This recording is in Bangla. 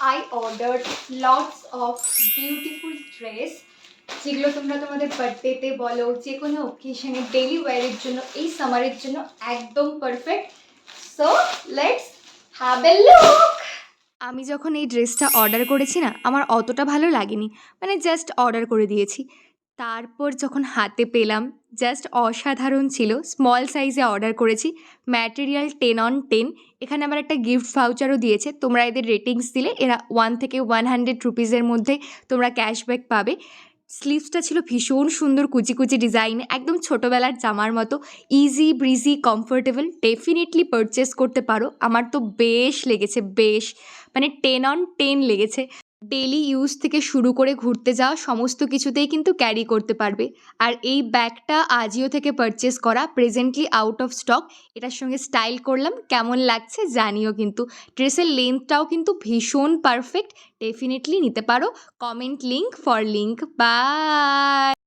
I ordered lots of beautiful dress যেগুলো তোমরা তোমাদের বার্থডেতে বলো, যে কোনো অকেশনে ডেলি ওয়্যারের জন্য, এই সামারের জন্য একদম perfect. So let's have a look. আমি যখন এই ড্রেসটা অর্ডার করেছি না, আমার অতটা ভালো লাগেনি, মানে জাস্ট অর্ডার করে দিয়েছি। তারপর যখন হাতে পেলাম, জাস্ট অসাধারণ ছিল। স্মল সাইজে অর্ডার করেছি, ম্যাটেরিয়াল 10/10। এখানে আমার একটা গিফট ভাউচারও দিয়েছে। তোমরা এদের রেটিংস দিলে এরা 1 থেকে 100 রুপিসের মধ্যে তোমরা ক্যাশব্যাক পাবে। স্লিভসটা ছিল ভীষণ সুন্দর, কুচি কুচি ডিজাইন, একদম ছোটোবেলার জামার মতো। Easy Vrijji comfortable, definitely purchase করতে পারো। আমার তো বেশ লেগেছে, বেশ মানে 10/10 লেগেছে। ডেলি ইউজ থেকে শুরু করে ঘুরতে যাওয়া সমস্ত কিছুতেই কিন্তু ক্যারি করতে পারবে। আর এই ব্যাগটা আজিও থেকে পারচেস করা, প্রেজেন্টলি আউট অফ স্টক। এটার সঙ্গে স্টাইল করলাম, কেমন লাগছে জানিও কিন্তু। ড্রেসের লেন্থটাও কিন্তু ভীষণ পারফেক্ট, ডেফিনেটলি নিতে পারো। Comment link for link. By.